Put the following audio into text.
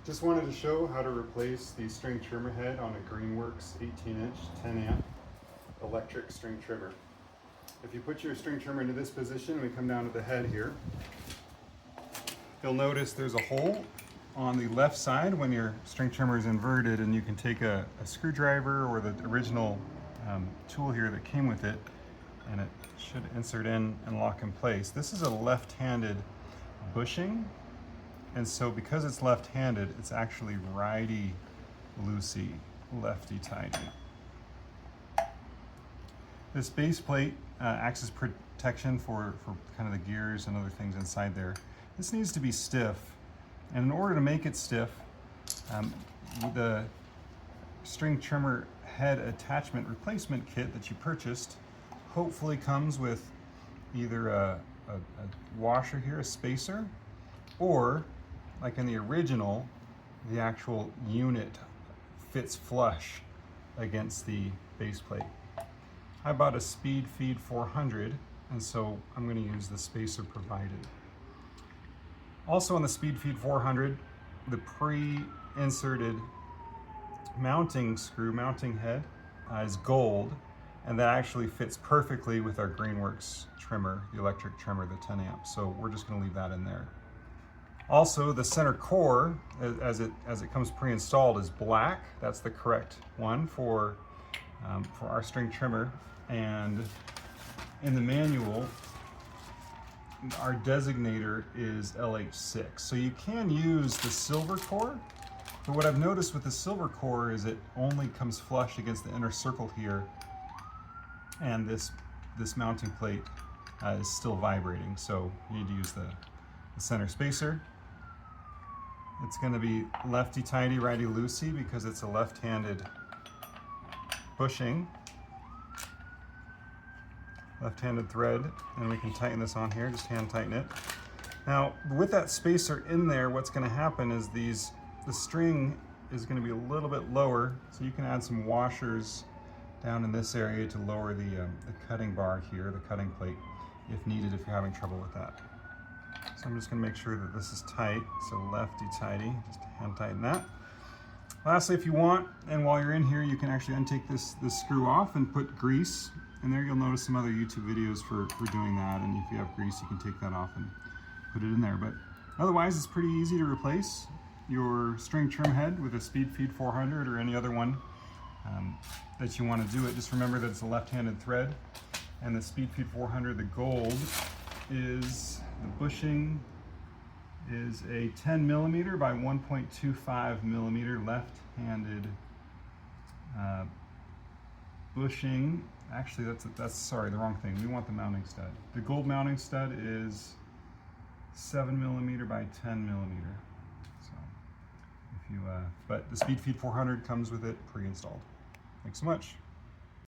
Just wanted to show how to replace the string trimmer head on a Greenworks 18-inch 10 amp electric string trimmer. If you put your string trimmer into this position and we come down to the head here, you'll notice there's a hole on the left side when your string trimmer is inverted, and you can take a screwdriver or the original tool here that came with it, and it should insert in and lock in place. This is a left-handed bushing, and so because it's left-handed, it's actually righty-loosey, lefty-tighty. This base plate acts as protection for kind of the gears and other things inside there. This needs to be stiff, and in order to make it stiff, the string trimmer head attachment replacement kit that you purchased hopefully comes with either a washer here, a spacer, or like in the original, the actual unit fits flush against the base plate. I bought a Speed Feed 400, and so I'm going to use the spacer provided. Also on the Speed Feed 400, the pre-inserted mounting head is gold, and that actually fits perfectly with our Greenworks trimmer, the electric trimmer, the 10 amp. So we're just going to leave that in there. Also, the center core, as it comes pre-installed, is black. That's the correct one for our string trimmer. And in the manual, our designator is LH6. So you can use the silver core, but what I've noticed with the silver core is it only comes flush against the inner circle here, and this mounting plate is still vibrating. So you need to use the center spacer. It's going to be lefty-tighty, righty-loosey because it's a left-handed bushing. Left-handed thread, and we can tighten this on here, just hand tighten it. Now, with that spacer in there, what's going to happen is the string is going to be a little bit lower, so you can add some washers down in this area to lower the cutting bar here, the cutting plate, if needed, if you're having trouble with that. So I'm just going to make sure that this is tight, so lefty-tighty, just hand tighten that. Lastly, if you want, and while you're in here, you can actually untake this screw off and put grease in there. You'll notice some other YouTube videos for doing that, and if you have grease, you can take that off and put it in there. But otherwise, it's pretty easy to replace your string trim head with a Speed Feed 400 or any other one that you want to do it. Just remember that it's a left-handed thread, and the Speed Feed 400, the gold, is the bushing is a 10 millimeter by 1.25 millimeter left-handed bushing. Actually, that's sorry, the wrong thing. We want the mounting stud. The gold mounting stud is 7 millimeter by 10 millimeter. So, but the Speed Feed 400 comes with it pre-installed. Thanks so much.